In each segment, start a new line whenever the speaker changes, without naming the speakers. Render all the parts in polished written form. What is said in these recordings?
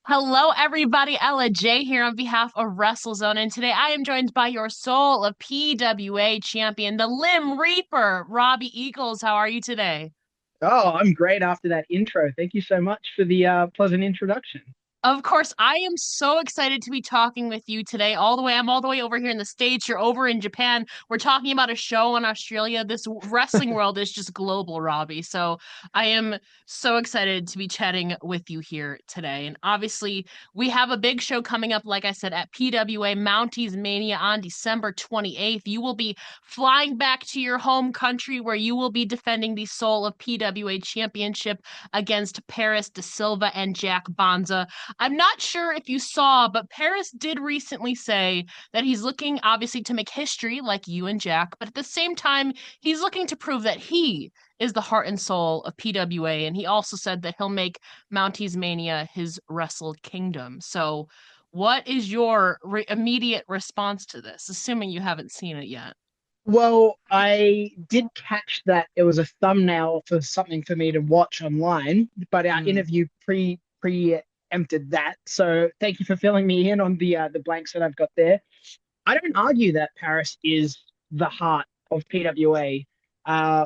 Hello, everybody. Ella J here on behalf of WrestleZone, and today I am joined by your soul of PWA champion, the Limb Reaper, Robbie Eagles. How are you today?
Oh, I'm great after that intro. Thank you so much for the pleasant introduction.
Of course, I am so excited to be talking with you today. I'm all the way over here in the States. You're over in Japan. We're talking about a show in Australia. This wrestling world is just global, Robbie. So I am so excited to be chatting with you here today. And obviously, we have a big show coming up, like I said, at PWA Mounties Mania on December 28th. You will be flying back to your home country where you will be defending the Soul of PWA Championship against Paris De Silva and Jack Bonza. I'm not sure if you saw, but Paris did recently say that he's looking obviously to make history like you and Jack, but at the same time, he's looking to prove that he is the heart and soul of PWA. And he also said that he'll make Mounties Mania his Wrestle Kingdom. So, what is your immediate response to this, assuming you haven't seen it yet?
Well, I did catch that it was a thumbnail for something for me to watch online, but our
Mm.
interview preempted that. So thank you for filling me in on the blanks that I've got there. I don't argue that Paris is the heart of PWA.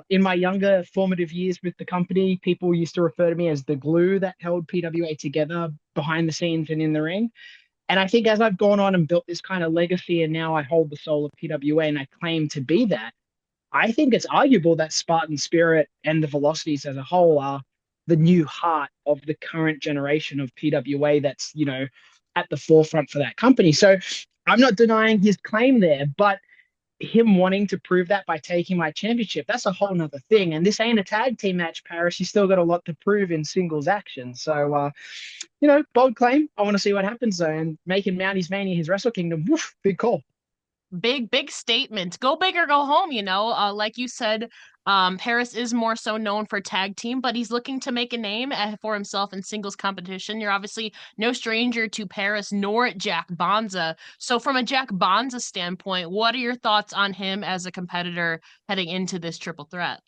In my younger formative years with the company, people used to refer to me as the glue that held PWA together behind the scenes and in the ring. And I think as I've gone on and built this kind of legacy, and now I hold the soul of PWA and I claim to be that, I think it's arguable that Spartan Spirit and the Velocities as a whole are the new heart of the current generation of PWA that's, at the forefront for that company. So I'm not denying his claim there, but him wanting to prove that by taking my championship, that's a whole nother thing. And this ain't a tag team match, Paris. You still got a lot to prove in singles action. So, bold claim. I want to see what happens though. And making Mounties Mania his Wrestle Kingdom, woof, big call.
Big statement. Go big or go home, you know. Like you said, Paris is more so known for tag team, but he's looking to make a name for himself in singles competition. You're obviously no stranger to Paris nor Jack Bonza. So from a Jack Bonza standpoint, what are your thoughts on him as a competitor heading into this triple threat?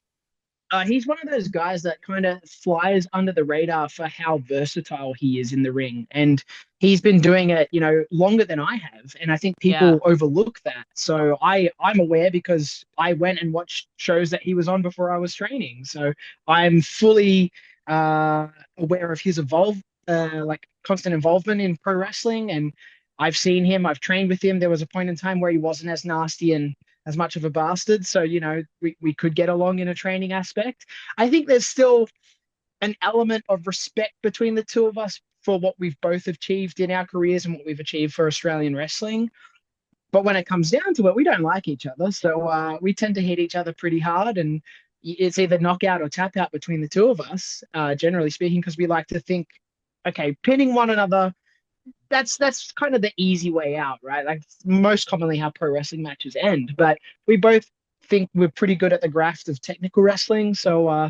He's one of those guys that kind of flies under the radar for how versatile he is in the ring. And he's been doing it, longer than I have. And I think
Yeah.
people overlook that. So I'm aware because I went and watched shows that he was on before I was training. So I'm fully aware of his like constant involvement in pro wrestling. And I've seen him, I've trained with him. There was a point in time where he wasn't as nasty and as much of a bastard. So, we could get along in a training aspect. I think there's still an element of respect between the two of us for what we've both achieved in our careers and what we've achieved for Australian wrestling. But when it comes down to it, we don't like each other. So we tend to hit each other pretty hard. And it's either knockout or tap out between the two of us, generally speaking, because we like to think, okay, pinning one another, that's kind of the easy way out, right? Like most commonly how pro wrestling matches end. But we both think we're pretty good at the graft of technical wrestling. So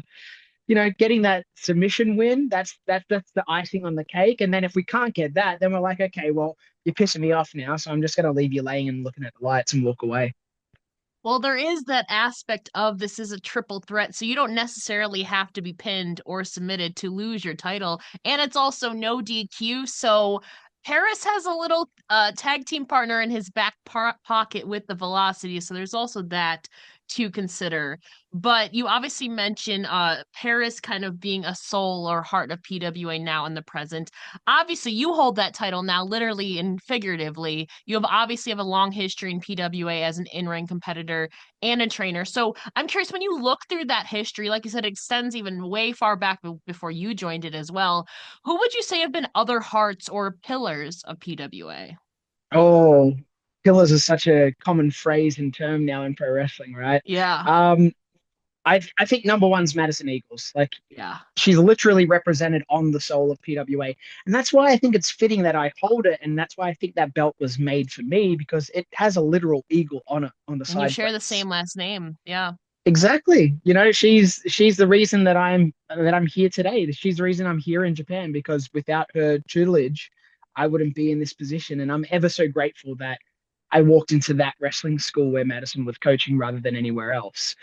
getting that submission win, that's the icing on the cake. And then if we can't get that, then we're like, okay, well, you're pissing me off now, so I'm just gonna leave you laying and looking at the lights and walk away.
Well, there is that aspect of this is a triple threat, so you don't necessarily have to be pinned or submitted to lose your title. And it's also no DQ, so Harris has a little tag team partner in his back pocket with the Velocity, so there's also that to consider. But you obviously mentioned Paris kind of being a soul or heart of PWA now in the present. Obviously, you hold that title now, literally and figuratively. You have obviously have a long history in PWA as an in-ring competitor and a trainer. So I'm curious, when you look through that history, like you said, it extends even way far back before you joined it as well. Who would you say have been other hearts or pillars of PWA?
Oh, pillars is such a common phrase and term now in pro wrestling, right?
Yeah,
Um, I think number one's Madison Eagles. Like
yeah.
she's literally represented on the soul of PWA. And that's why I think it's fitting that I hold it. And that's why I think that belt was made for me because it has a literal eagle on it on the
And you
side
share the
plates.
same last name. Yeah.
Exactly. She's the reason that I'm here today. She's the reason I'm here in Japan because without her tutelage, I wouldn't be in this position. And I'm ever so grateful that I walked into that wrestling school where Madison was coaching rather than anywhere else.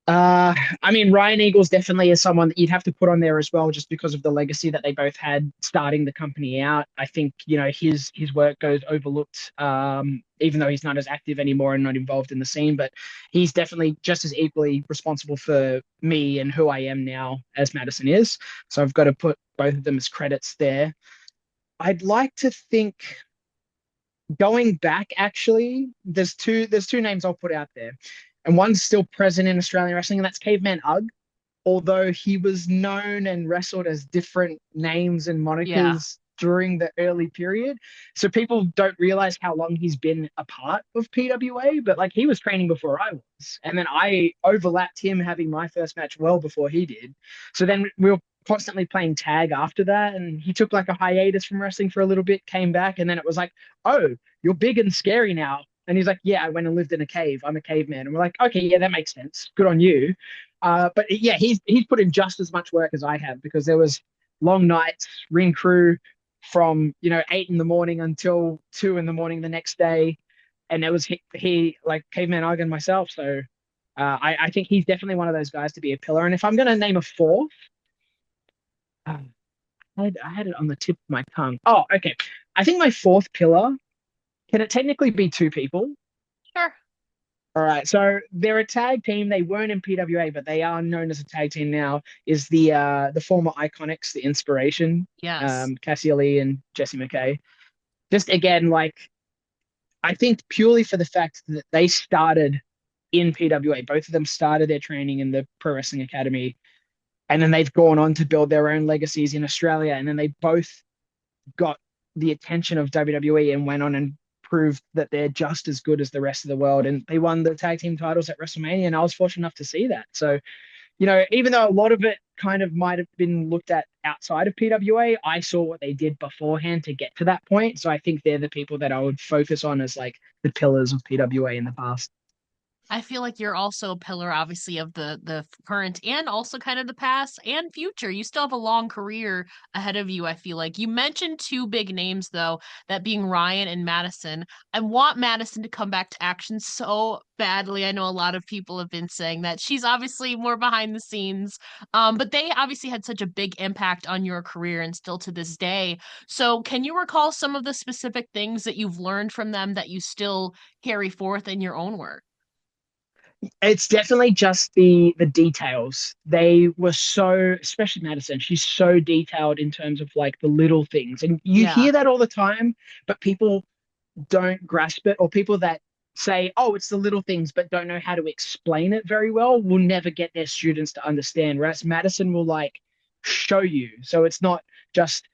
Uh, I mean, Ryan Eagles definitely is someone that you'd have to put on there as well, just because of the legacy that they both had starting the company out. I think, his work goes overlooked, even though he's not as active anymore and not involved in the scene. But he's definitely just as equally responsible for me and who I am now as Madison is. So I've got to put both of them as credits there. I'd like to think going back, actually, there's two names I'll put out there, and one's still present in Australian wrestling, and that's Caveman Ugg. Although he was known and wrestled as different names and
Yeah.
monikers during the early period, so people don't realize how long he's been a part of PWA. But like, he was training before I was, and then I overlapped him having my first match well before he did. So then we were constantly playing tag after that, and he took like a hiatus from wrestling for a little bit, came back, and then it was like, oh, you're big and scary now. And he's like, yeah, I went and lived in a cave. I'm a caveman. And we're like, okay, yeah, that makes sense. Good on you. But yeah, he's put in just as much work as I have, because there was long nights, ring crew from 8 in the morning until 2 in the morning the next day, and there was he like Caveman Og and myself. So I think he's definitely one of those guys to be a pillar. And if I'm going to name a fourth, uh, I had it on the tip of my tongue. Oh, okay. I think my fourth pillar, can it technically be two people?
Sure.
All right, so they're a tag team. They weren't in PWA, but they are known as a tag team now. Is the former Iconics, the Inspiration,
Yes.
Cassia Lee and Jessie McKay. Just again, like, I think purely for the fact that they started in PWA, both of them started their training in the Pro Wrestling Academy, and then they've gone on to build their own legacies in Australia, and then they both got the attention of WWE and went on and proved that they're just as good as the rest of the world. And they won the tag team titles at WrestleMania, and I was fortunate enough to see that. So, even though a lot of it kind of might have been looked at outside of PWA, I saw what they did beforehand to get to that point. So I think they're the people that I would focus on as like the pillars of PWA in the past.
I feel like you're also a pillar, obviously, of the current and also kind of the past and future. You still have a long career ahead of you, I feel like. You mentioned two big names, though, that being Ryan and Madison. I want Madison to come back to action so badly. I know a lot of people have been saying that. She's obviously more behind the scenes, but they obviously had such a big impact on your career and still to this day. So, can you recall some of the specific things that you've learned from them that you still carry forth in your own work?
It's definitely just the details. They were so, especially Madison, she's so detailed in terms of like the little things. And you
Yeah.
hear that all the time, but people don't grasp it, or people that say, oh, it's the little things, but don't know how to explain it very well, will never get their students to understand. Whereas Madison will like show you. So it's not just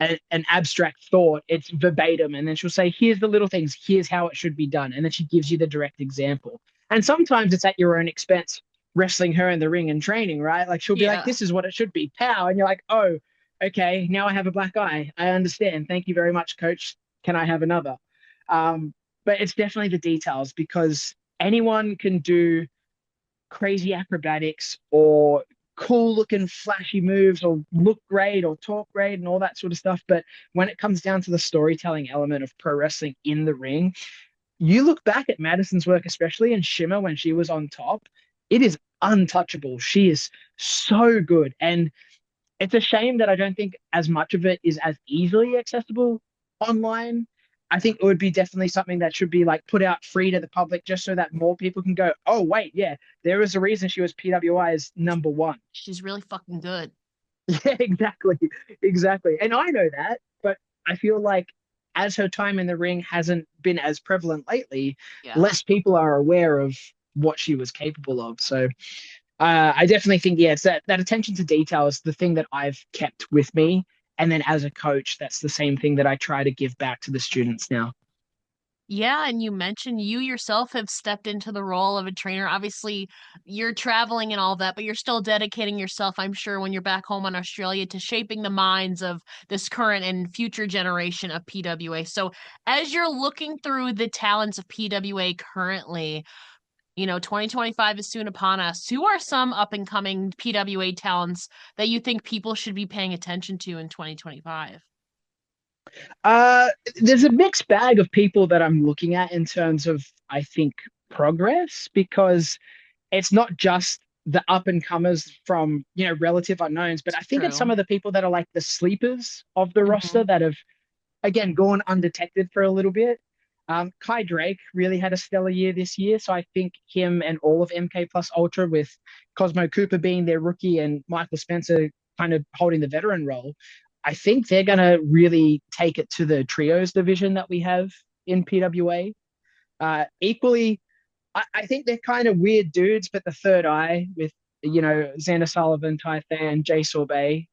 an abstract thought, it's verbatim. And then she'll say, here's the little things, here's how it should be done. And then she gives you the direct example. And sometimes it's at your own expense, wrestling her in the ring and training, right? Like, she'll be like,
Yeah.
this is what it should be, pow. And you're like, oh, okay, now I have a black eye. I understand. Thank you very much, coach. Can I have another? Um, but it's definitely the details, because anyone can do crazy acrobatics or cool looking flashy moves or look great or talk great and all that sort of stuff. But when it comes down to the storytelling element of pro wrestling in the ring, you look back at Madison's work, especially in Shimmer when she was on top, it is untouchable. She is so good. And it's a shame that I don't think as much of it is as easily accessible online. I think it would be definitely something that should be like put out free to the public, just so that more people can go, oh, wait, yeah, there is a reason she was PWI's number one.
She's really fucking good.
Yeah, exactly. Exactly. And I know that, but I feel like as her time in the ring hasn't been as prevalent lately,
Yeah.
less people are aware of what she was capable of. So I definitely think, yeah, it's that attention to detail is the thing that I've kept with me. And then as a coach, that's the same thing that I try to give back to the students now.
Yeah, and you mentioned you yourself have stepped into the role of a trainer. Obviously, you're traveling and all that, but you're still dedicating yourself, I'm sure, when you're back home in Australia to shaping the minds of this current and future generation of PWA. So, as you're looking through the talents of PWA currently, 2025 is soon upon us. Who are some up and coming PWA talents that you think people should be paying attention to in 2025?
Uh, there's a mixed bag of people that I'm looking at in terms of, I think, progress, because it's not just the up and comers from, relative unknowns, but I think it's some
True.
of the people that are like the sleepers of the roster
Hmm.
that have again gone undetected for a little bit. Kai Drake really had a stellar year this year, so I think him and all of MK Plus Ultra, with Cosmo Cooper being their rookie and Michael Spencer kind of holding the veteran role, I think they're gonna really take it to the trios division that we have in PWA. Equally, I think they're kind of weird dudes, but the third eye with Xander Sullivan, Tai and Jay Sorbet.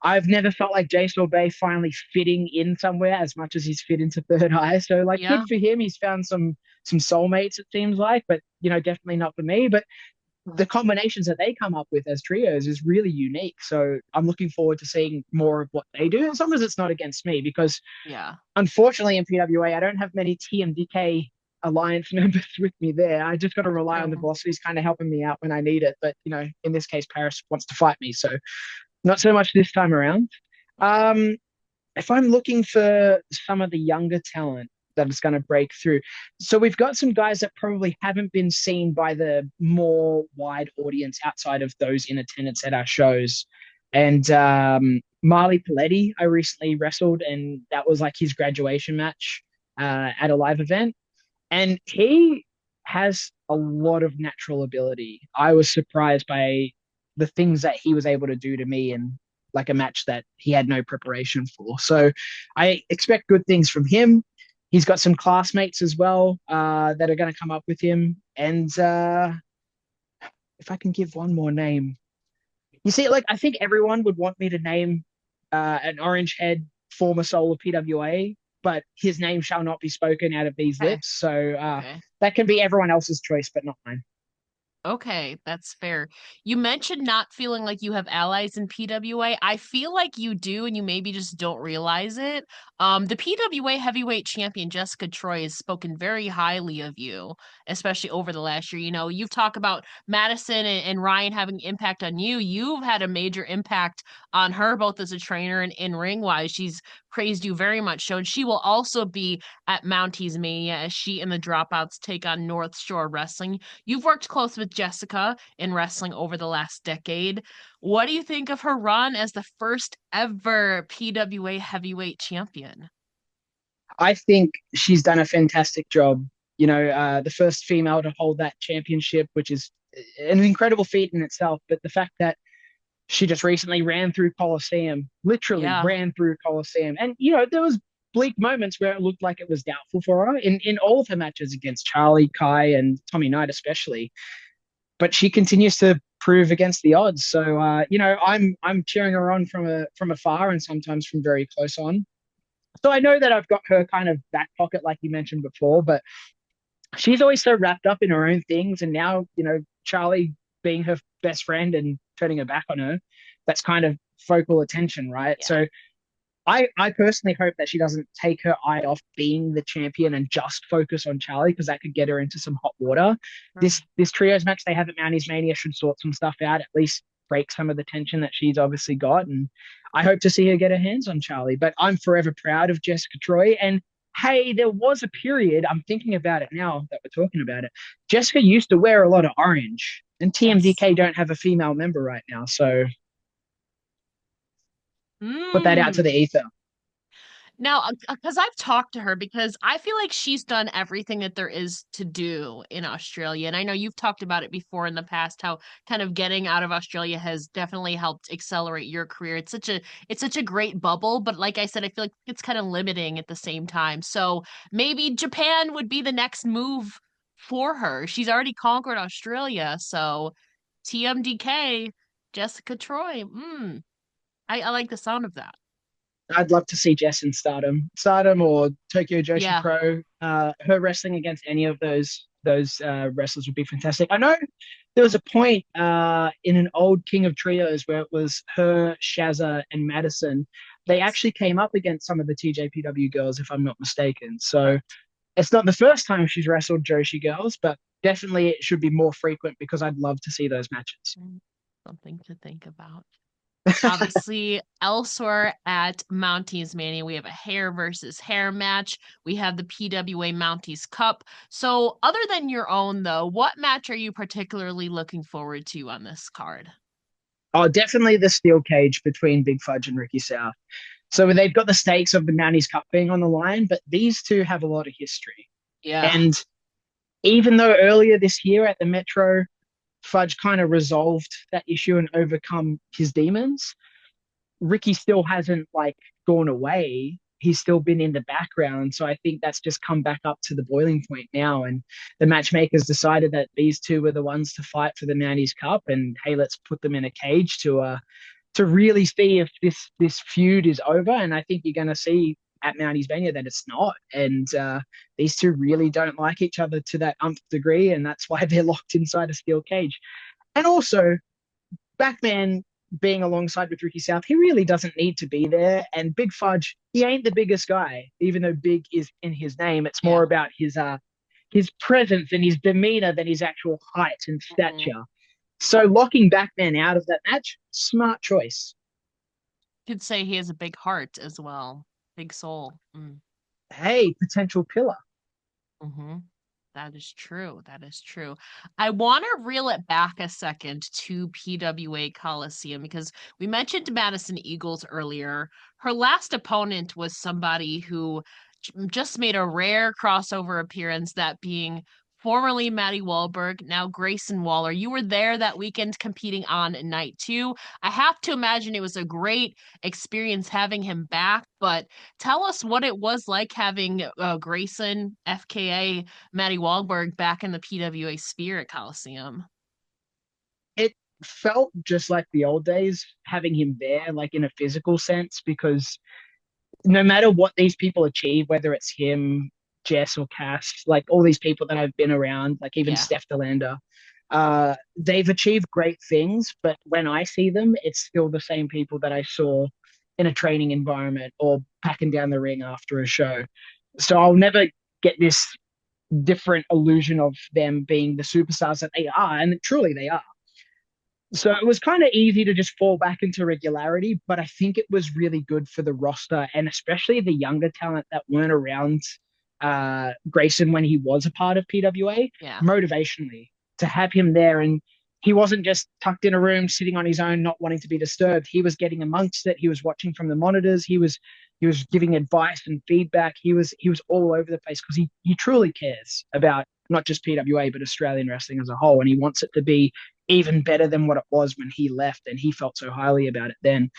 I've never felt like Jay Sorbet finally fitting in somewhere as much as he's fit into third eye. So like, good
Yeah.
for him. He's found some soulmates, it seems like, but definitely not for me. But the combinations that they come up with as trios is really unique. So I'm looking forward to seeing more of what they do, as long as it's not against me, because
Yeah.
unfortunately in PWA, I don't have many TMDK alliance members with me there. I just got to rely on the
True.
velocities kind of helping me out when I need it. But, in this case, Paris wants to fight me. So not so much this time around. Um, if I'm looking for some of the younger talent that is going to break through, so we've got some guys that probably haven't been seen by the more wide audience outside of those in attendance at our shows. And Marley Paletti, I recently wrestled, and that was like his graduation match at a live event. And he has a lot of natural ability. I was surprised by the things that he was able to do to me in like a match that he had no preparation for. So I expect good things from him. He's got some classmates as well that are going to come up with him. And if I can give one more name, you see, like I think everyone would want me to name an orange head former soul of PWA, but his name shall not be spoken out of these
Okay.
lips. So
Okay.
that can be everyone else's choice, but not mine.
Okay, that's fair. You mentioned not feeling like you have allies in PWA. I feel like you do, and you maybe just don't realize it. The PWA Heavyweight Champion Jessica Troy has spoken very highly of you, especially over the last year. You know, you've talked about Madison and Ryan having impact on you. You've had a major impact on her, both as a trainer and in ring wise. She's praised you very much. So she will also be at Mounties Mania as she and the Dropouts take on North Shore Wrestling. You've worked close with Jessica in wrestling over the last decade. What do you think of her run as the first ever PWA heavyweight champion?
I think she's done a fantastic job. The first female to hold that championship, which is an incredible feat in itself. But the fact that she just recently ran through Coliseum, literally
Yeah.
ran through Coliseum, and there was bleak moments where it looked like it was doubtful for her in all of her matches against Charlie, Kai, and Tommy Knight especially. But she continues to prove against the odds. So I'm cheering her on from afar and sometimes from very close on. So I know that I've got her kind of back pocket, like you mentioned before, but she's always so wrapped up in her own things. And now, Charlie being her best friend and turning her back on her, that's kind of focal attention, right?
Yeah.
So I personally hope that she doesn't take her eye off being the champion and just focus on Charlie, because that could get her into some hot water.
Sure.
This trios match they have at Mounties Mania should sort some stuff out, at least break some of the tension that she's obviously got. And I hope to see her get her hands on Charlie. But I'm forever proud of Jessica Troy. And hey, there was a period, I'm thinking about it now that we're talking about it. Jessica used to wear a lot of orange, and
Yes.
TMDK don't have a female member right now. So put that out to the
Mm.
ether.
Now, because I've talked to her, because I feel like she's done everything that there is to do in Australia. And I know you've talked about it before in the past, how kind of getting out of Australia has definitely helped accelerate your career. It's such a great bubble, but like I said, I feel like it's kind of limiting at the same time. So maybe Japan would be the next move for her. She's already conquered Australia, so TMDK, Jessica Troy. I like the sound of that.
I'd love to see Jess in Stardom or Tokyo Joshi
Yeah.
Pro. Her wrestling against any of those wrestlers would be fantastic. I know there was a point in an old King of Trios where it was her, Shazza, and Madison. They
Yes.
actually came up against some of the TJPW girls, if I'm not mistaken. So
Correct.
it's not the first time she's wrestled Joshi girls, but definitely it should be more frequent because I'd love to see those matches.
Something to think about. Obviously, elsewhere at Mounties Mania, we have a hair versus hair match. We have the PWA Mounties Cup. So, other than your own, though, what match are you particularly looking forward to on this card?
Oh, definitely the steel cage between Big Fudge and Ricky South. So they've got the stakes of the Mounties Cup being on the line, but these two have a lot of history.
Yeah.
And even though earlier this year at the Metro, Fudge kind of resolved that issue and overcome his demons, Ricky still hasn't like gone away. He's still been in the background. So I think that's just come back up to the boiling point now. And the matchmakers decided that these two were the ones to fight for the Mounties Cup. And hey, let's put them in a cage to really see if this feud is over. And I think you're going to see at Mounties Mania that it's not. And these two really don't like each other to that nth degree, and that's why they're locked inside a steel cage. And also, Backman being alongside with Ricky South, he really doesn't need to be there. And Big Fudge, he ain't the biggest guy, even though big is in his name. It's more
Yeah.
about his presence and his demeanor than his actual height and
Mhm.
stature. So locking Backman out of that match, smart choice.
Could say he has a big heart as well, big soul.
Hey, potential pillar.
Mm-hmm. That is true. That is true. I want to reel it back a second to PWA Coliseum because we mentioned Madison Eagles earlier. Her last opponent was somebody who just made a rare crossover appearance, that being formerly Maddie Wahlberg, now Grayson Waller. You were there that weekend competing on night two. I have to imagine it was a great experience having him back, but tell us what it was like having Grayson, FKA, Maddie Wahlberg back in the PWA Spirit Coliseum.
It felt just like the old days having him there, like in a physical sense, because no matter what these people achieve, whether it's him, Jess, or Cass, like all these people that I've been around, like even
Yeah.
Steph Delander, they've achieved great things. But when I see them, it's still the same people that I saw in a training environment or packing down the ring after a show. So I'll never get this different illusion of them being the superstars that they are, and truly they are. So it was kind of easy to just fall back into regularity, but I think it was really good for the roster and especially the younger talent that weren't around Grayson when he was a part of PWA,
Yeah.
motivationally to have him there. And he wasn't just tucked in a room sitting on his own, not wanting to be disturbed. He was getting amongst it. He was watching from the monitors. He was giving advice and feedback. He was all over the place because he truly cares about not just PWA but Australian wrestling as a whole, and he wants it to be even better than what it was when he left, and he felt so highly about it then.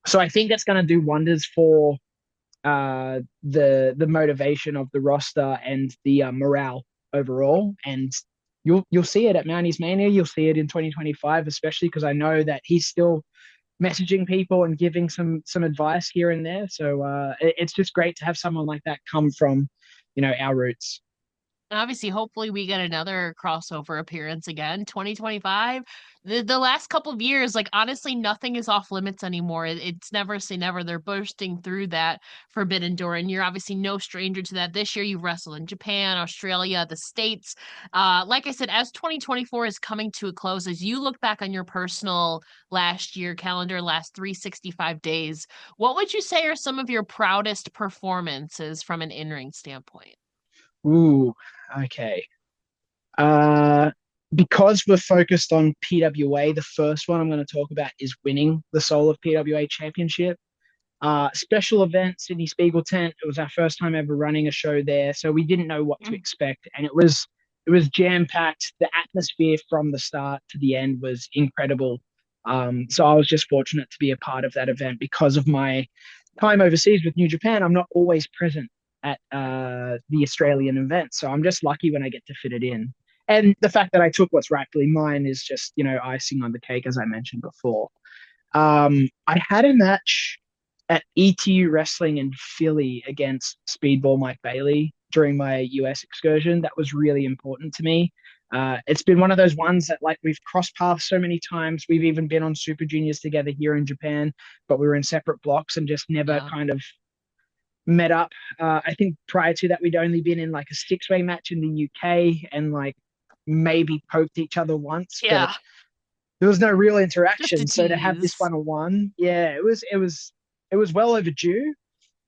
So I think that's going to do wonders for the motivation of the roster and the morale overall. And you'll see it at Mounties Mania. You'll see it in 2025, especially because I know that he's still messaging people and giving some advice here and there. So it's just great to have someone like that come from, our roots.
And obviously, hopefully, we get another crossover appearance again. 2025. The last couple of years, like honestly, nothing is off limits anymore. It's never say never. They're bursting through that forbidden door, and you're obviously no stranger to that. This year, you wrestled in Japan, Australia, the States. Like I said, as 2024 is coming to a close, as you look back on your personal last year calendar, last 365 days, what would you say are some of your proudest performances from an in-ring standpoint?
Ooh, okay. Uh, because we're focused on PWA, the first one I'm going to talk about is winning the Soul of PWA Championship. Special event, Sydney Spiegel tent. It was our first time ever running a show there, so we didn't know what to expect, and it was jam packed. The atmosphere from the start to the end was incredible. So I was just fortunate to be a part of that event because of my time overseas with New Japan. I'm not always present at the Australian event, so I'm just lucky when I get to fit it in. And the fact that I took what's rightfully mine is just icing on the cake, as I mentioned before. I had a match at ETU Wrestling in Philly against Speedball Mike Bailey during my US excursion. That was really important to me. It's been one of those ones that like we've crossed paths so many times. We've even been on Super Juniors together here in Japan, but we were in separate blocks and just never
Yeah.
kind of met up. I think prior to that, we'd only been in like a six-way match in the UK and like maybe poked each other once, but
Yeah.
there was no real
Just a
interaction. So to have this
tease.
one-on-one, yeah, it was well overdue.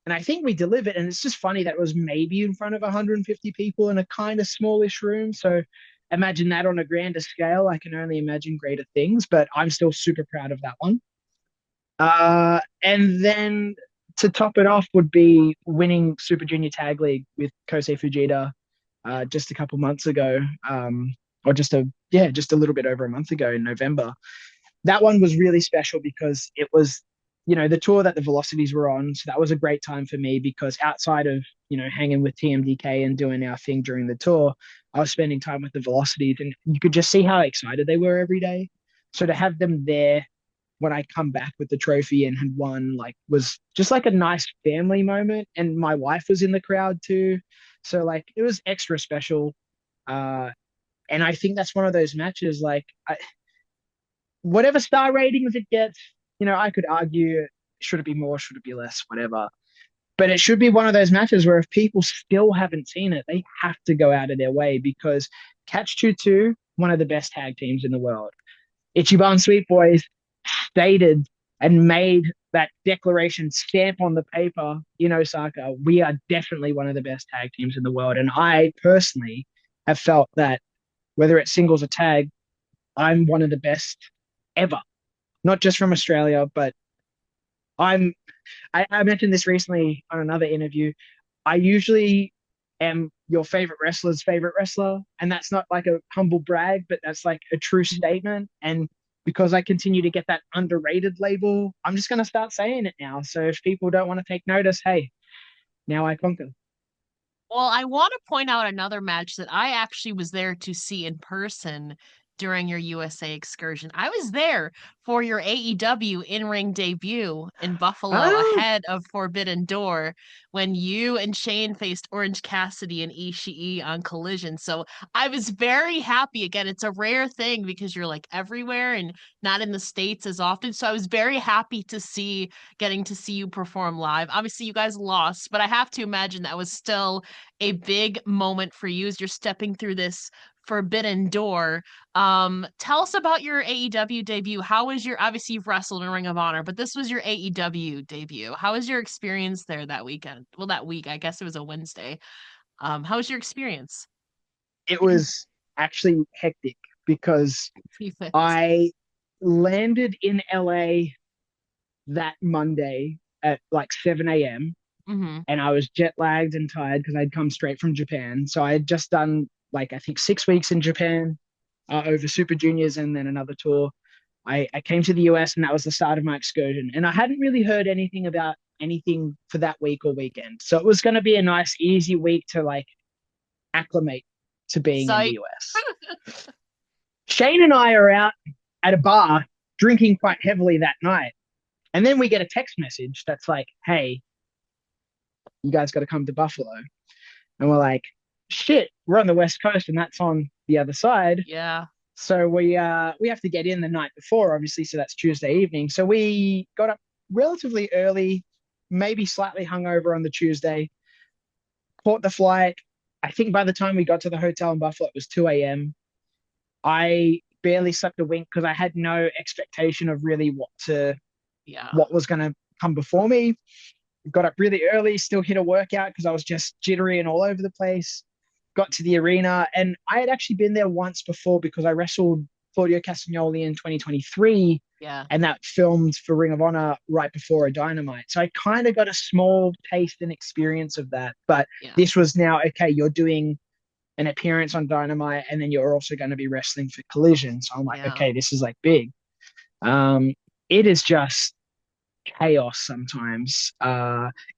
And I think we delivered. And it's just funny that it was maybe in front of 150 people in a kind of smallish room. So imagine that on a grander scale. I can only imagine greater things, but I'm still super proud of that one. And then to top it off would be winning Super Junior Tag League with Kosei Fujita just a couple months ago, or just a little bit over a month ago in November. That one was really special because it was, the tour that the Velocities were on. So that was a great time for me because outside of, hanging with TMDK and doing our thing during the tour, I was spending time with the Velocities and you could just see how excited they were every day. So to have them there when I come back with the trophy and had won, like, was just like a nice family moment. And my wife was in the crowd too. So like it was extra special. Uh, and I think that's one of those matches, like whatever star ratings it gets, I could argue should it be more, should it be less, whatever. But it should be one of those matches where if people still haven't seen it, they have to go out of their way because Catch 2 one of the best tag teams in the world. Ichiban Sweet Boys stated and made that declaration stamp on the paper in Osaka. We are definitely one of the best tag teams in the world. And I personally have felt that whether it's singles or tag, I'm one of the best ever, not just from Australia, but I'm I mentioned this recently on another interview. I usually am your favorite wrestler's favorite wrestler. And that's not like a humble brag, but that's like a true statement. And because I continue to get that underrated label, I'm just going to start saying it now. So if people don't want to take notice, hey, now I conquer.
Well, I want to point out another match that I actually was there to see in person during your USA excursion. I was there for your AEW in-ring debut in Buffalo
Ah,
ahead of Forbidden Door when you and Shane faced Orange Cassidy and Ishii on Collision. So I was very happy. Again, it's a rare thing because you're like everywhere and not in the States as often. So I was very happy to see getting to see you perform live. Obviously, you guys lost, but I have to imagine that was still a big moment for you as you're stepping through this forbidden door. Tell us about your AEW debut. How was your, obviously you've wrestled in Ring of Honor, but this was your AEW debut. How was your experience there that weekend? Well, that week, I guess it was a Wednesday. How was your experience?
it was actually hectic because
Perfect.
I landed in LA that Monday at like 7 a.m.
Mm-hmm.
and I was jet lagged and tired because I'd come straight from Japan. So I had just done like I think 6 weeks in Japan over Super Juniors and then another tour. I came to the US and that was the start of my excursion. And I hadn't really heard anything about anything for that week or weekend. So it was going to be a nice, easy week to like acclimate to being in the
Psych.
US. Shane and I are out at a bar drinking quite heavily that night. And then we get a text message that's like, hey, you guys got to come to Buffalo. And we're like, shit, we're on the West Coast and that's on the other side.
Yeah.
So we have to get in the night before, obviously. So that's Tuesday evening. So we got up relatively early, maybe slightly hungover on the Tuesday, caught the flight. I think by the time we got to the hotel in Buffalo, it was 2 a.m. I barely slept a wink because I had no expectation of really
Yeah.
what was going to come before me. Got up really early, still hit a workout because I was just jittery and all over the place. Got to the arena, and I had actually been there once before because I wrestled Claudio Castagnoli in 2023,
Yeah.
and that filmed for Ring of Honor right before a Dynamite. So I kind of got a small taste and experience of that. But
Yeah.
this was now, okay, you're doing an appearance on Dynamite, and then you're also going to be wrestling for Collision. So I'm like,
Yeah.
okay, this is like big. Um, it is just chaos sometimes.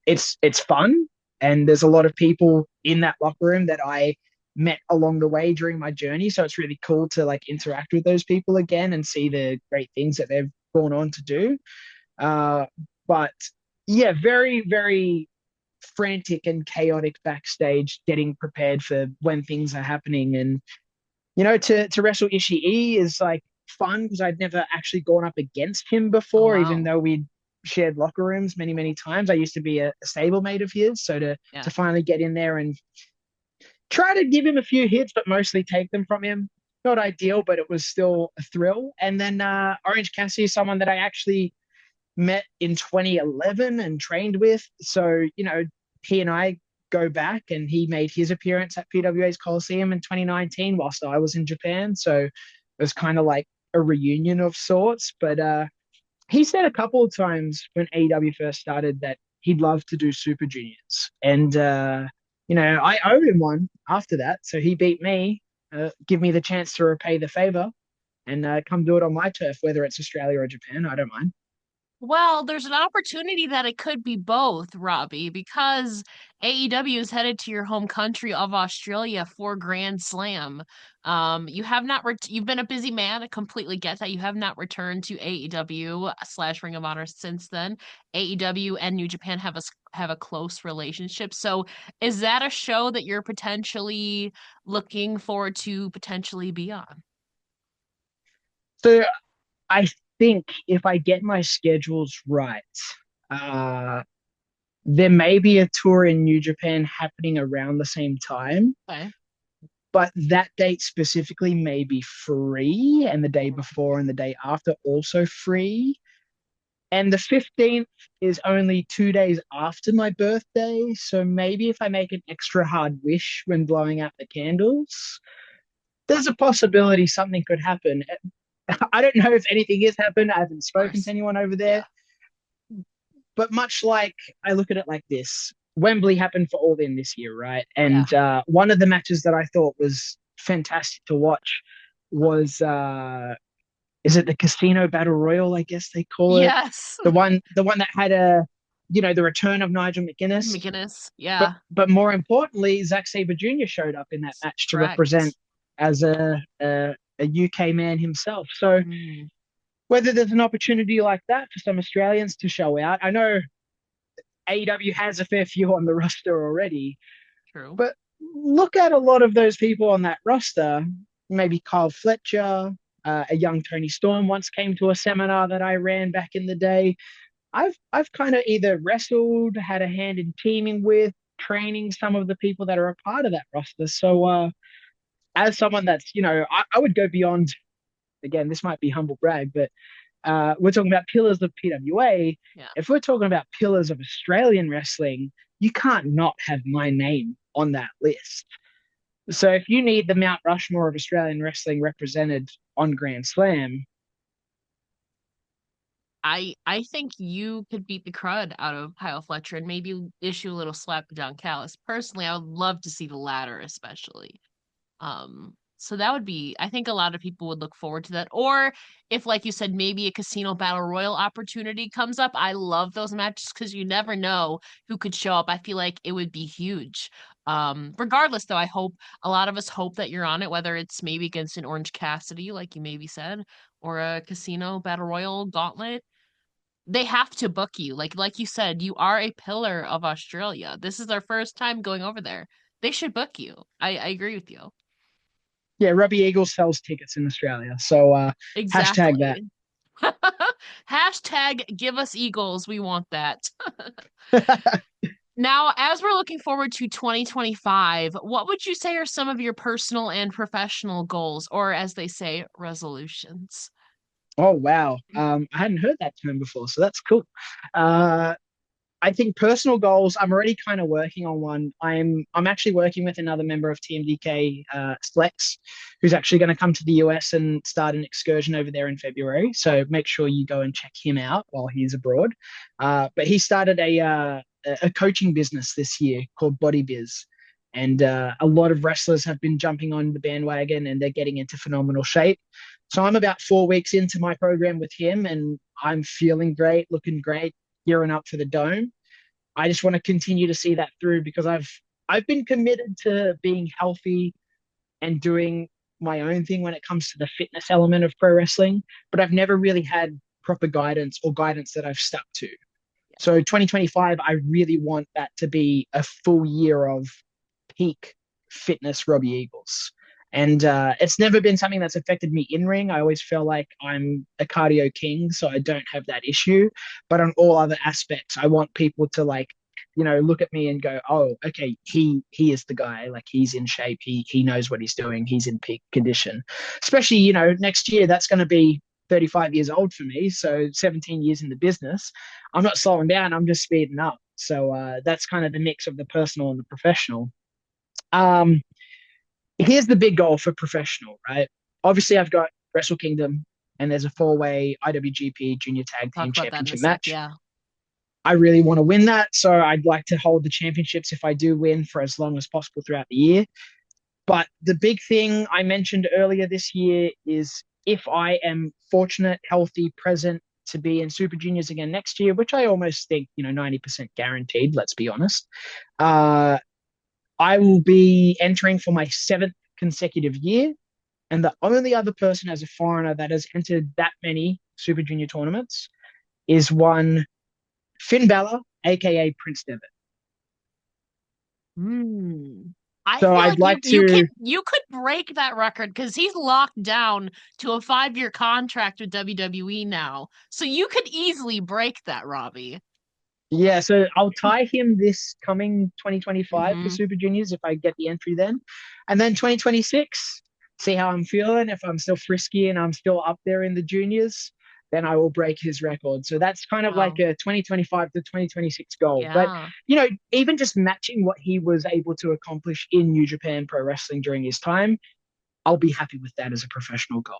It's fun, and there's a lot of people in that locker room that I met along the way during my journey. So it's really cool to like interact with those people again and see the great things that they've gone on to do. Uh, but yeah, very very frantic and chaotic backstage, getting prepared for when things are happening. And to wrestle Ishii is like fun because I'd never actually gone up against him
Oh,
before, even
wow.
though we'd shared locker rooms many, many times. I used to be a stablemate of his. So to
Yeah.
finally get in there and try to give him a few hits, but mostly take them from him. not ideal, but it was still a thrill. And then Orange Cassidy is someone that I actually met in 2011 and trained with. So, he and I go back, and he made his appearance at PWA's Coliseum in 2019 whilst I was in Japan. So it was kind of like a reunion of sorts. But he said a couple of times when AEW first started that he'd love to do Super Juniors. And, I owed him one after that. So he beat me, give me the chance to repay the favor and come do it on my turf, whether it's Australia or Japan. I don't mind.
Well, there's an opportunity that it could be both, Robbie, because AEW is headed to your home country of Australia for Grand Slam. You have not you've been a busy man. I completely get that. You have not returned to AEW slash Ring of Honor since then. AEW and New Japan have a close relationship. So, is that a show that you're potentially looking forward to potentially be on?
So I think if I get my schedules right, uh, there may be a tour in New Japan happening around the same time,
Okay.
but that date specifically may be free, and the day before and the day after also free. And the 15th is only 2 days after my birthday. So maybe if I make an extra hard wish when blowing out the candles, there's a possibility something could happen. I don't know if anything has happened. I haven't
Of
spoken to
course.
anyone over
Yeah.
there. But much like I look at it like this, Wembley happened for All In this year, right?
Yeah.
And one of the matches that I thought was fantastic to watch was is it the Casino Battle Royal? I guess they call it
Yes.
the one that had the return of Nigel McGuinness.
McGinnis.
But
Yeah.
but more importantly, Zack Sabre Jr. showed up in that match to represent
Correct.
as a UK man himself. So
Mm,
whether there's an opportunity like that for some Australians to show out, I know AEW has a fair few on the roster already,
true.
but look at a lot of those people on that roster. Maybe Kyle Fletcher, a young Tony Storm once came to a seminar that I ran back in the day. I've kind of either wrestled, had a hand in teaming with, training some of the people that are a part of that roster. So as someone that's, I would go beyond, again, this might be humble brag, but we're talking about pillars of PWA.
Yeah.
If we're talking about pillars of Australian wrestling, you can't not have my name on that list. So if you need the Mount Rushmore of Australian wrestling represented on Grand Slam,
I think you could beat the crud out of Kyle Fletcher and maybe issue a little slap to John Callis. Personally, I would love to see the latter, especially. So that would be, I think a lot of people would look forward to that. Or if, like you said, maybe a casino battle royal opportunity comes up. I love those matches because you never know who could show up. I feel like it would be huge. Regardless, though, I hope a lot of us hope that you're on it, whether it's maybe against an Orange Cassidy, like you maybe said, or a casino battle royal gauntlet. They have to book you. Like you said, you are a pillar of Australia. This is their first time going over there. They should book you. I agree with you.
yeah, Robbie Eagles sells tickets in Australia. So hashtag that.
Exactly. Hashtag give us Eagles. We want that. Now, as we're looking forward to 2025, what would you say are some of your personal and professional goals, or as they say, resolutions?
Oh wow. I hadn't heard that term before, so that's cool. Uh, I think personal goals, I'm already kind of working on one. I'm actually working with another member of TMDK, Flex, who's actually going to come to the US and start an excursion over there in February. So make sure you go and check him out while he's abroad. But he started a coaching business this year called Body Biz. And a lot of wrestlers have been jumping on the bandwagon and they're getting into phenomenal shape. So I'm about 4 weeks into my program with him and I'm feeling great, looking great, gearing up for the dome. I just want to continue to see that through because I've been committed to being healthy and doing my own thing when it comes to the fitness element of pro wrestling, but I've never really had proper guidance or guidance that I've stuck to. So 2025, I really want that to be a full year of peak fitness Robbie Eagles. And it's never been something that's affected me in ring. I always feel like I'm a cardio king, so I don't have that issue. But on all other aspects, I want people to like look at me and go, oh, okay, he is the guy. Like he's in shape. He knows what he's doing. He's in peak condition. Especially, next year that's going to be 35 years old for me. So 17 years in the business. I'm not slowing down. I'm just speeding up. So that's kind of the mix of the personal and the professional. Um, Here's the big goal for professional, right? Obviously, I've got Wrestle Kingdom, and there's a four-way IWGP Junior Tag
Talk
Team
about that in a
Championship
sec.
match.
Yeah.
I really want to win that, so I'd like to hold the championships if I do win for as long as possible throughout the year. But the big thing I mentioned earlier this year is if I am fortunate, healthy, present to be in Super Juniors again next year, which I almost think, 90% guaranteed, let's be honest, uh, I will be entering for my seventh consecutive year. And the only other person as a foreigner that has entered that many Super Junior tournaments is one Finn Balor, aka Prince Devitt.
Hmm. I
So
feel
I'd
like
like
you could break that record because he's locked down to a 5-year contract with WWE now. So you could easily break that, Robbie.
yeah, so I'll tie him this coming 2025 for
Hmm.
Super Juniors if I get the entry then. And then 2026, see how I'm feeling. If I'm still frisky and I'm still up there in the juniors, then I will break his record. So that's kind of like
Wow.
a 2025 to 2026 goal. But,
Yeah.
even just matching what he was able to accomplish in New Japan Pro Wrestling during his time, I'll be happy with that as a professional goal.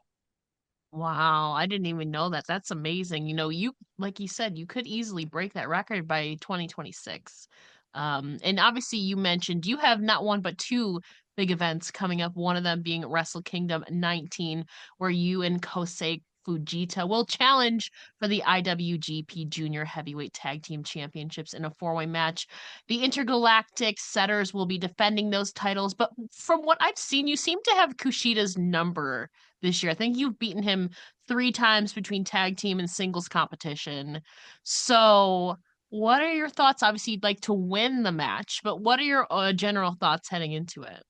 Wow, I didn't even know that. That's amazing. You like you said, you could easily break that record by 2026. And obviously you mentioned you have not one but two big events coming up, one of them being Wrestle Kingdom 19, where you and Kosei Fujita will challenge for the IWGP Junior Heavyweight Tag Team Championships in a four-way match. The Intergalactic Setters will be defending those titles, but from what I've seen, you seem to have Kushida's number this year. I think you've beaten him 3 times between tag team and singles competition. So, what are your thoughts? Obviously, you'd like to win the match, but what are your general thoughts heading into it?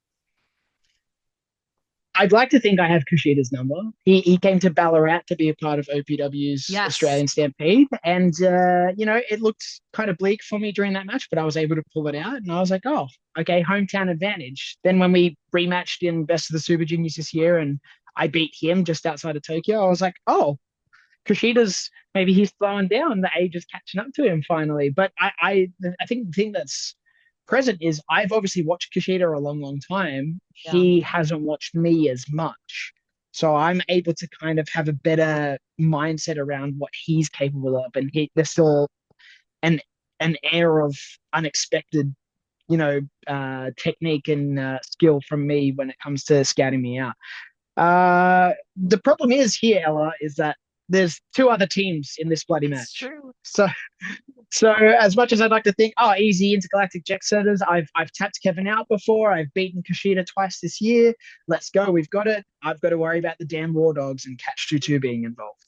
I'd like to think I have Kushida's number. He came to Ballarat to be a part of OPW's
Yes.
Australian Stampede, and it looked kind of bleak for me during that match, but I was able to pull it out, and I was like, oh, okay, hometown advantage. Then when we rematched in Best of the Super Juniors this year, and I beat him just outside of Tokyo, I was like, oh, Kushida's maybe he's slowing down. The age is catching up to him finally. But I think the thing that's present is I've obviously watched Kushida a long, long time.
Yeah.
He hasn't watched me as much. So I'm able to kind of have a better mindset around what he's capable of. And there's still an an air of unexpected, technique and skill from me when it comes to scouting me out. The problem is here, Ella, is that there's two other teams in this bloody
It's
match.
true.
So as much as I'd like to think, oh, easy intergalactic jet setters, I've tapped Kevin out before. I've beaten Kushida twice this year. Let's go. We've got it. I've got to worry about the damn War Dogs and Catch 22 being involved.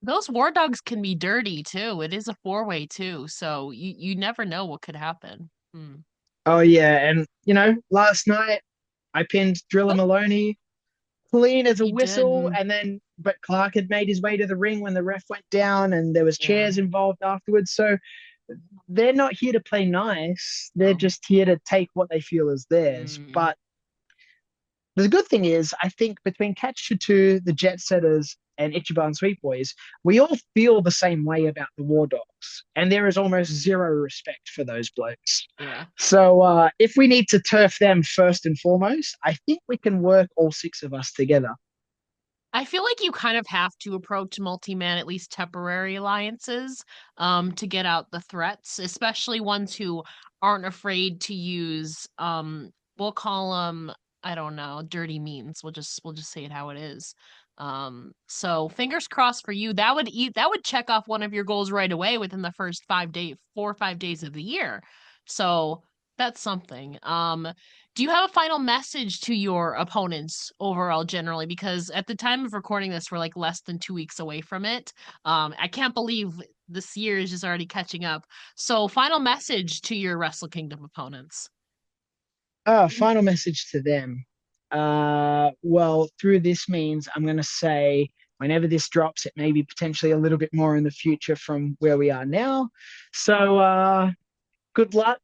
Those war dogs can be dirty too. It is a four-way too, so you never know what could happen. Hmm.
Oh yeah, and last night I pinned Driller
Oh,
Maloney clean as a
you did.
whistle, and then but Clark had made his way to the ring when the ref went down, and there was
Yeah.
chairs involved afterwards. So they're not here to play nice. They're
No.
just here to take what they feel is theirs.
Mm.
But the good thing is, I think between Catch Two, the Jet Setters, and Ichiban Sweet Boys, we all feel the same way about the War Dogs, and there is almost zero respect for those blokes.
Yeah.
So if we need to turf them first and foremost, I think we can work all six of us together.
I feel like you kind of have to approach multi-man, at least temporary alliances, to get out the threats, especially ones who aren't afraid to use, we'll call them, I don't know, dirty means. We'll just say it how it is. So fingers crossed for you. That would check off one of your goals right away within the first 4 or 5 days of the year. So that's something. Do you have a final message to your opponents overall, generally? Because at the time of recording this, we're like less than 2 weeks away from it. I can't believe this year is just already catching up. So, final message to your Wrestle Kingdom opponents.
Final message to them. Well, through this means I'm going to say whenever this drops, it may be potentially a little bit more in the future from where we are now. So good luck.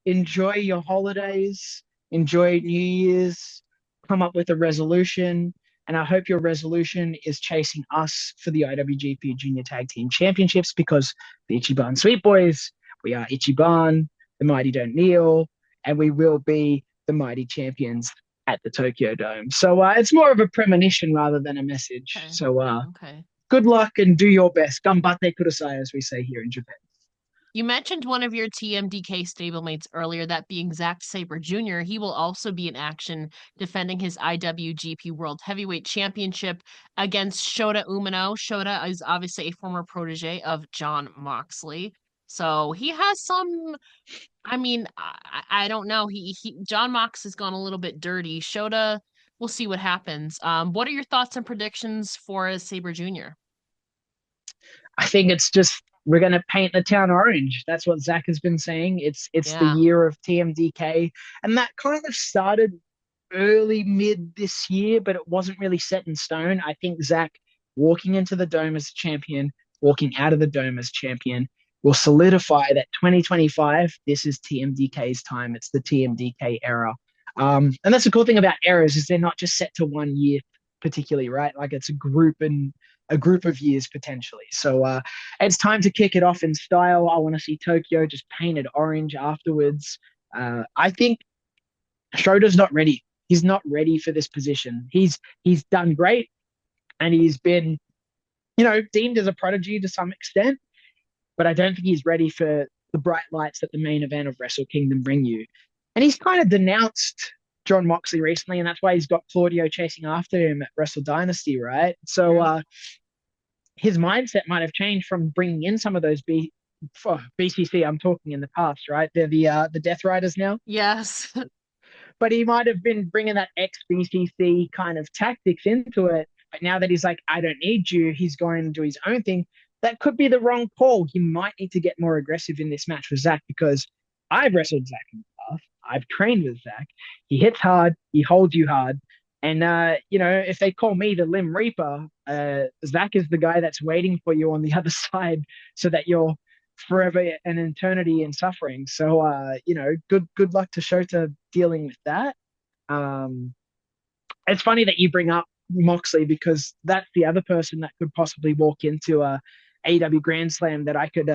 Enjoy your holidays. Enjoy New Year's. Come up with a resolution. And I hope your resolution is chasing us for the IWGP Junior Tag Team Championships because the Ichiban Sweet Boys, we are Ichiban, the Mighty Don't Kneel, and we will be the Mighty Champions at the Tokyo Dome. So it's more of a premonition rather than a message.
Okay.
So
Okay.
good luck and do your best. Gambate kudasai, as we say here in Japan.
You mentioned one of your TMDK stablemates earlier, that being Zack Sabre Jr. He will also be in action defending his IWGP World Heavyweight Championship against Shota Umino. Shota is obviously a former protege of Jon Moxley. So he has some, I mean, I don't know. He Jon Mox has gone a little bit dirty. Shota, we'll see what happens. What are your thoughts and predictions for Sabre Jr.?
I think it's just we're going to paint the town orange. That's what Zach has been saying. It's the
Yeah.
year of TMDK, and that kind of started early mid this year, but it wasn't really set in stone. I think Zach walking into the dome as champion, walking out of the dome as champion, will solidify that 2025. This is TMDK's time. It's the TMDK era. And that's the cool thing about eras is they're not just set to one year particularly, right? Like it's a group of years potentially. So it's time to kick it off in style. I want to see Tokyo just painted orange afterwards. I think Schroeder's not ready. He's not ready for this position. He's done great, and he's been, deemed as a prodigy to some extent. But I don't think he's ready for the bright lights that the main event of Wrestle Kingdom bring you. And he's kind of denounced Jon Moxley recently, and that's why he's got Claudio chasing after him at Wrestle Dynasty, right? So his mindset might have changed from bringing in some of those BCC. I'm talking in the past, right? They're the Death Riders now,
Yes.
but he might have been bringing that ex BCC kind of tactics into it. But now that he's like, I don't need you, he's going to do his own thing. That could be the wrong call. He might need to get more aggressive in this match with Zach because I've wrestled Zach in the past. I've trained with Zach. He hits hard. He holds you hard. And if they call me the Limb Reaper, Zach is the guy that's waiting for you on the other side, so that you're forever an eternity in suffering. So good luck to Shota dealing with that. Um, it's funny that you bring up Moxley because that's the other person that could possibly walk into a AEW Grand Slam that I could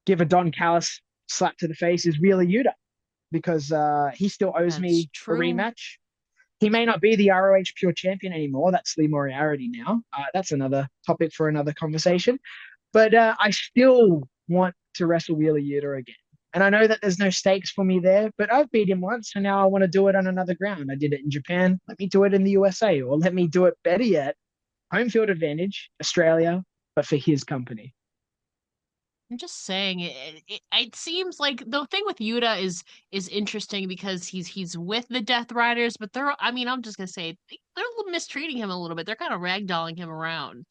give a Don Callis slap to the face is Wheeler Yuta because he still owes
That's
me a
true.
rematch. He may not be the ROH Pure Champion anymore. That's Lee Moriarty now. That's another topic for another conversation. But I still want to wrestle Wheeler Yuta again. And I know that there's no stakes for me there, but I've beat him once, and now I want to do it on another ground. I did it in Japan. Let me do it in the USA, or let me do it better yet, home field advantage, Australia, but for his company.
I'm just saying it seems like the thing with Yuta is interesting because he's with the Death Riders, but I'm just gonna say they're mistreating him a little bit. They're kind of ragdolling him around.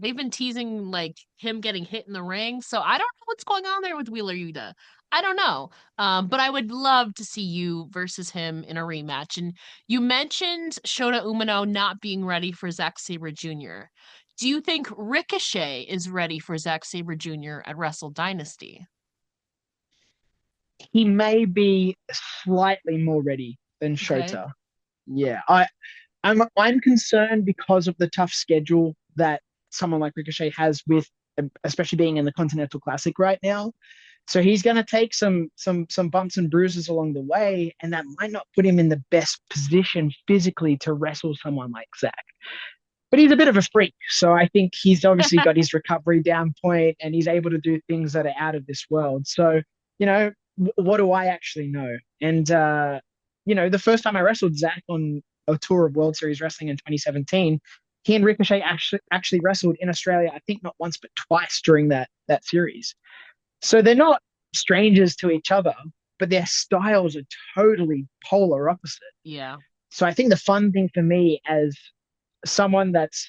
They've been teasing like him getting hit in the ring, so I don't know what's going on there with Wheeler Yuta. I don't know. But I would love to see you versus him in a rematch. And you mentioned Shota Umino not being ready for Zack Sabre Jr. Do you think Ricochet is ready for Zack Sabre Jr. at Wrestle Dynasty?
He may be slightly more ready than
Okay.
Shota. Yeah, I'm concerned because of the tough schedule that someone like Ricochet has with, especially being in the Continental Classic right now. So he's going to take some bumps and bruises along the way, and that might not put him in the best position physically to wrestle someone like Zach. But he's a bit of a freak, so I think he's obviously got his recovery down point, and he's able to do things that are out of this world. So what do I actually know? And the first time I wrestled Zach on a tour of World Series Wrestling in 2017, he and Ricochet actually wrestled in Australia. I think not once but twice during that series. So they're not strangers to each other, but their styles are totally polar opposite.
Yeah.
So I think the fun thing for me as someone that's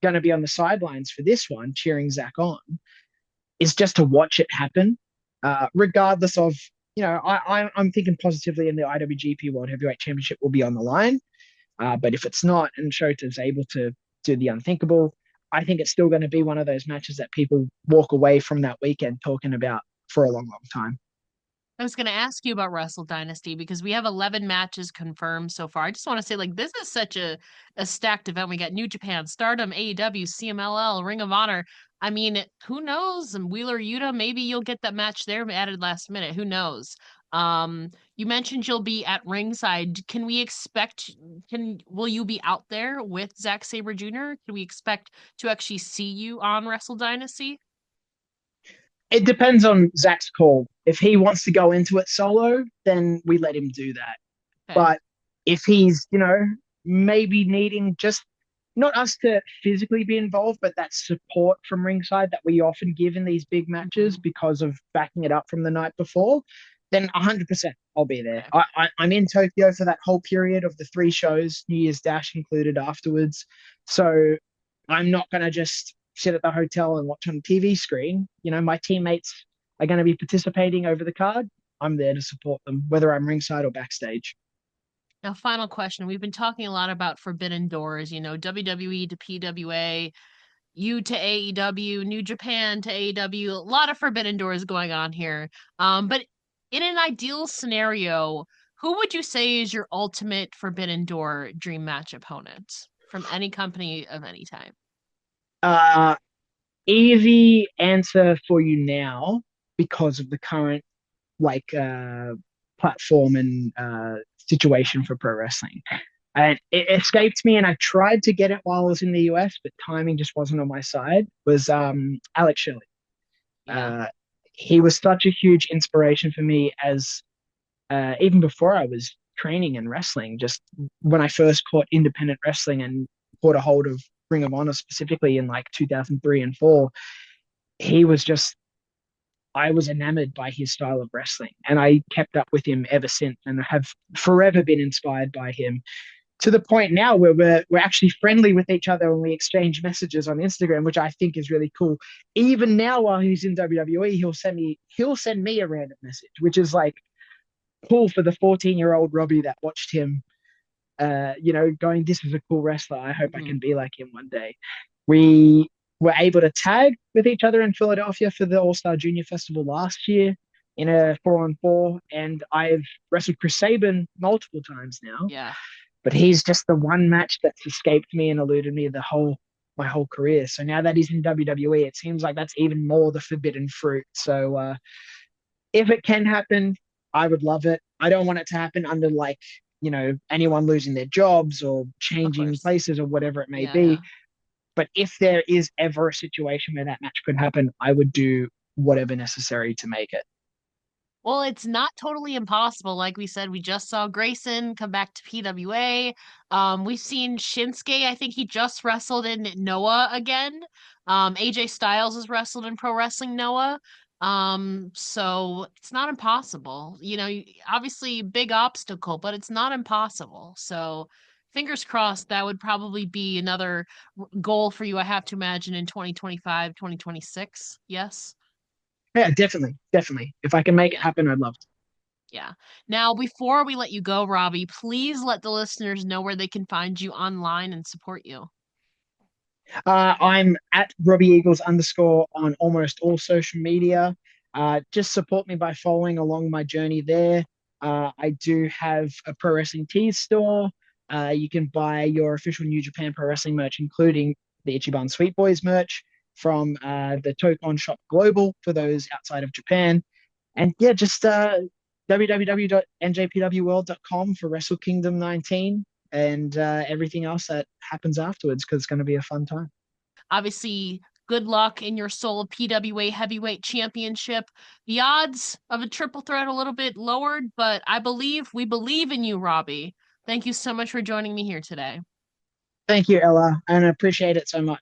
going to be on the sidelines for this one, cheering Zach on, is just to watch it happen, regardless of, I'm thinking positively in the IWGP World Heavyweight Championship will be on the line. But if it's not and Shota's able to do the unthinkable, I think it's still going to be one of those matches that people walk away from that weekend talking about for a long, long time.
I was going to ask you about Wrestle Dynasty because we have 11 matches confirmed so far. I just want to say, like, this is such a stacked event. We got New Japan, Stardom, AEW, CMLL, Ring of Honor. I mean, who knows? And Wheeler Yuta, maybe you'll get that match there added last minute. Who knows? You mentioned you'll be at ringside. Can we expect, will you be out there with Zack Sabre Jr.? Can we expect to actually see you on Wrestle Dynasty?
It depends on Zach's call. If he wants to go into it solo, then we let him do that.
Okay.
But if he's, maybe needing just not us to physically be involved, but that support from ringside that we often give in these big matches
Hmm.
because of backing it up from the night before, then 100% I'll be there.
Okay.
I'm in Tokyo for that whole period of the three shows, New Year's Dash included afterwards. So I'm not going to just sit at the hotel and watch on a TV screen. My teammates are going to be participating over the card. I'm there to support them, whether I'm ringside or backstage.
Now, final question. We've been talking a lot about Forbidden Doors, WWE to PWA, you to AEW, New Japan to AEW, a lot of Forbidden Doors going on here. But in an ideal scenario, who would you say is your ultimate Forbidden Door dream match opponent from any company of any time?
Uh, Easy answer for you now because of the current like platform and situation for pro wrestling. And it escaped me, and I tried to get it while I was in the US, but timing just wasn't on my side. Was Alex Shelley.
Yeah.
Uh, he was such a huge inspiration for me as even before I was training and wrestling. Just when I first caught independent wrestling and caught a hold of Ring of Honor specifically in like 2003 and 4, he was just I was enamored by his style of wrestling, and I kept up with him ever since, and have forever been inspired by him. To the point now where we're actually friendly with each other and we exchange messages on Instagram, which I think is really cool. Even now, while he's in WWE, he'll send me a random message, which is like cool for the 14-year-old Robbie that watched him. Going, this is a cool wrestler. I hope I
Hmm.
can be like him one day. We were able to tag with each other in Philadelphia for the All Star Junior Festival last year in a 4-on-4, and I've wrestled Chris Sabin multiple times now.
Yeah.
But he's just the one match that's escaped me and eluded me my whole career. So now that he's in WWE, it seems like that's even more the forbidden fruit. So if it can happen, I would love it. I don't want it to happen under like anyone losing their jobs or
Of
changing
course.
places or whatever it may
Yeah, yeah.
be. But if there is ever a situation where that match could happen, I would do whatever necessary to make it.
Well, it's not totally impossible. Like we said, we just saw Grayson come back to PWA. We've seen Shinsuke. I think he just wrestled in Noah again. AJ Styles has wrestled in Pro Wrestling Noah. So it's not impossible. Obviously big obstacle, but it's not impossible. So fingers crossed that would probably be another goal for you, I have to imagine, in 2025, 2026. Yes?
Yeah, definitely, definitely. If I can make it
Yeah.
happen, I'd love to.
Yeah. Now, before we let you go, Robbie, please let the listeners know where they can find you online and support you.
I'm at Robbie Eagles _ on almost all social media. Just support me by following along my journey there. I do have a pro wrestling tees store. You can buy your official New Japan Pro Wrestling merch, including the Ichiban Sweet Boys merch from the Tokon Shop Global for those outside of Japan. And yeah, just www.njpwworld.com for Wrestle Kingdom 19 and everything else that happens afterwards because it's going to be a fun time.
Obviously, good luck in your sole PWA Heavyweight Championship. The odds of a triple threat a little bit lowered, but we believe in you, Robbie. Thank you so much for joining me here today.
Thank you, Ella, and I appreciate it so much.